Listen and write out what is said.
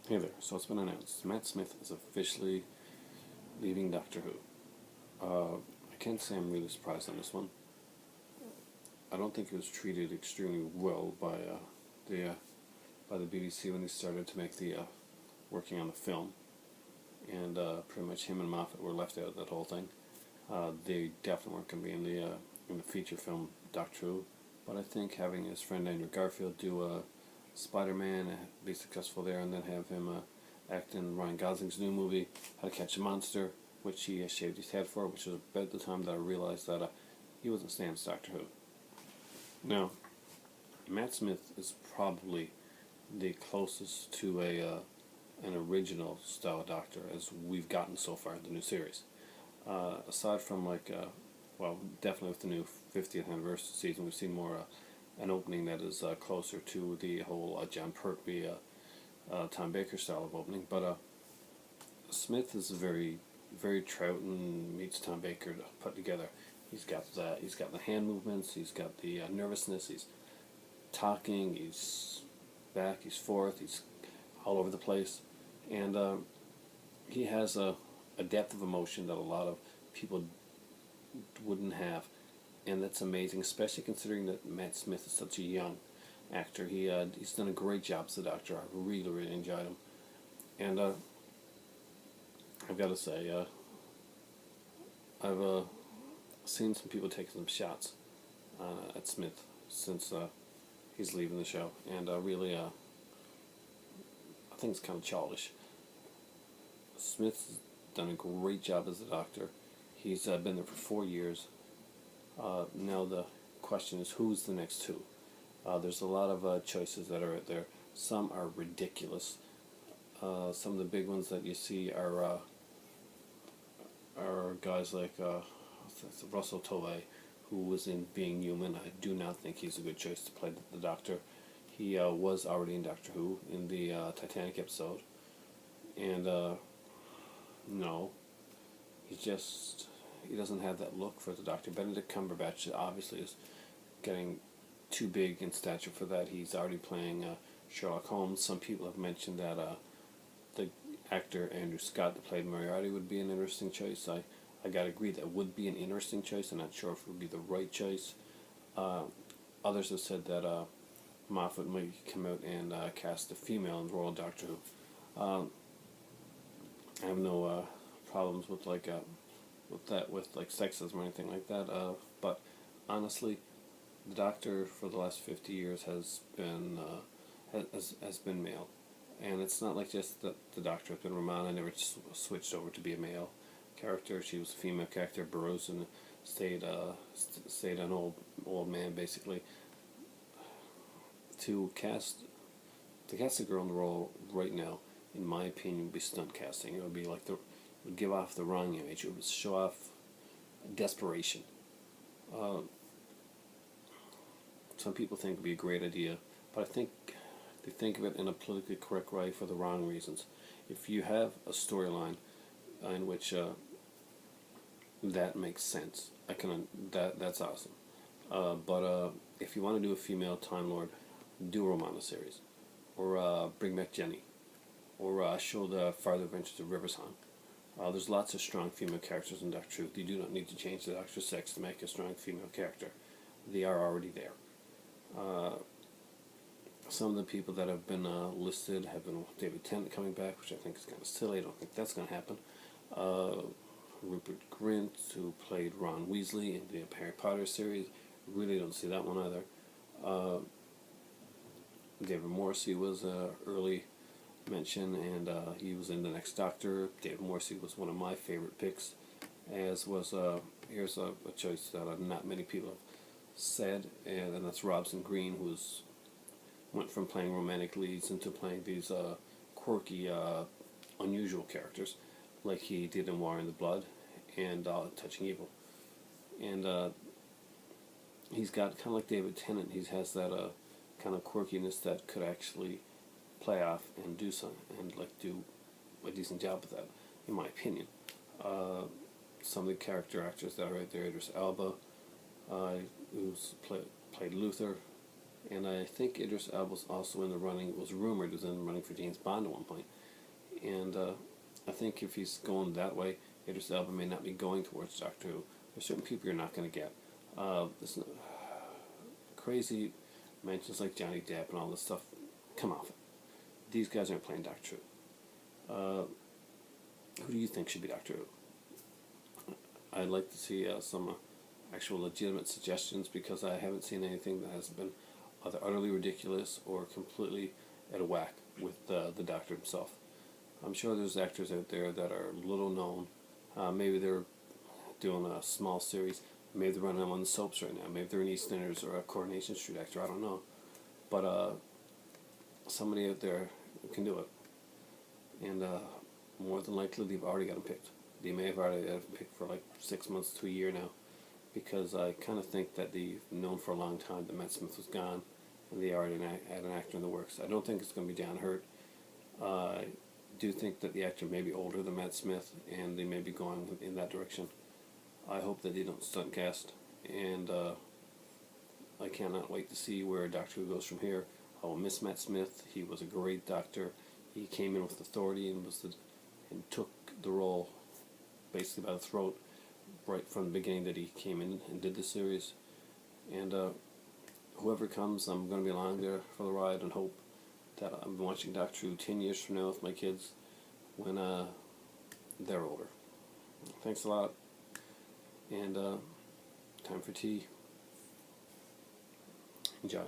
Hey there. So it's been announced. Matt Smith is officially leaving Doctor Who. I can't say I'm really surprised on this one. I don't think he was treated extremely well the by the BBC when he started to make the working on the film, and pretty much him and Moffat were left out of that whole thing. They definitely weren't going to be in the feature film Doctor Who, but I think having his friend Andrew Garfield do Spider-Man, be successful there, and then have him act in Ryan Gosling's new movie, How to Catch a Monster, which he shaved his head for, which was about the time that I realized that he wasn't staying as Doctor Who. Now, Matt Smith is probably the closest to an original style Doctor as we've gotten so far in the new series. Aside from well, definitely with the new 50th anniversary season, we've seen more an opening that is closer to the whole John Pertwee, Tom Baker style of opening. But Smith is very Troughton meets Tom Baker put together. He's got the hand movements. He's got the nervousness. He's talking. He's back. He's forth. He's all over the place, and he has a depth of emotion that a lot of people wouldn't have, and that's amazing, especially considering that Matt Smith is such a young actor. He's done a great job as the Doctor. I really enjoyed him, and I've got to say, I've seen some people taking some shots at Smith since he's leaving the show, and really, I think it's kind of childish. Smith's done a great job as the Doctor. He's been there for 4 years. Now the question is, who's the next two? There's a lot of choices that are out there. Some are ridiculous. Some of the big ones that you see are guys like Russell Tovey, who was in Being Human. I do not think he's a good choice to play the Doctor. He was already in Doctor Who in the Titanic episode, and no, he doesn't have that look for the Doctor. Benedict Cumberbatch obviously is getting too big in stature for that. He's already playing Sherlock Holmes. Some people have mentioned that the actor Andrew Scott that played Moriarty would be an interesting choice. I gotta agree that would be an interesting choice. I'm not sure if it would be the right choice. Others have said that Moffat might come out and cast a female in the role of Doctor Who. I have no problems with with sexism or anything like that. But honestly, the Doctor for the last 50 years has been male, and it's not like just that the Doctor has been. Romana never switched over to be a male character. She was a female character. Burroughs stayed an old man basically. To cast a girl in the role right now, in my opinion, would be stunt casting. It would be would give off the wrong image. It would show off desperation. Uh, some people think it would be a great idea, but I think they think of it in a politically correct way for the wrong reasons. If you have a storyline in which that makes sense, that's awesome. But if you want to do a female Time Lord, do a Romana series, or bring back Jenny, or show the farther adventures of River Song. There's lots of strong female characters in Doctor Who. You do not need to change the Doctor's sex to make a strong female character. They are already there. Uh, some of the people that have been listed have been David Tennant coming back, which I think is kind of silly. I don't think that's going to happen. Rupert Grint, who played Ron Weasley in the Harry Potter series, really don't see that one either. David Morrissey was an early mention, and he was in The Next Doctor. David Morrissey was one of my favorite picks, as was, here's a choice that not many people have said, and that's Robson Green, went from playing romantic leads into playing these quirky, unusual characters, like he did in War in the Blood and Touching Evil. And he's got, kind of like David Tennant, he has that kind of quirkiness that could actually play off and do do a decent job with that, in my opinion. Some of the character actors that are right there, Idris Elba, who's played Luther, And I think Idris Elba was also in the running. It was rumored he was in the running for James Bond at one point. And I think if he's going that way, Idris Elba may not be going towards Doctor Who. There's certain people you're not going to get. This crazy mentions like Johnny Depp and all this stuff. Come off it. These guys aren't playing Doctor Who. Who do you think should be Doctor Who? I'd like to see some actual legitimate suggestions, because I haven't seen anything that has been either utterly ridiculous or completely out of whack with the Doctor himself. I'm sure there's actors out there that are little known. Maybe they're doing a small series. Maybe they're running them on the soaps right now. Maybe they're an EastEnders or a Coronation Street actor. I don't know. But somebody out there can do it. And more than likely, they've already got them picked. They may have already had them picked for like 6 months to a year now. Because I kind of think that they've known for a long time that Matt Smith was gone, and they already had an actor in the works. I don't think it's going to be John Hurt. I do think that the actor may be older than Matt Smith, and they may be going in that direction. I hope that they don't stunt cast, and I cannot wait to see where Doctor Who goes from here. I will miss Matt Smith. He was a great doctor. He came in with authority and took the role basically by the throat right from the beginning that he came in and did the series. And whoever comes, I'm going to be along there for the ride, and hope that I'm watching Doctor Who 10 years from now with my kids when they're older. Thanks a lot, and time for tea. Enjoy.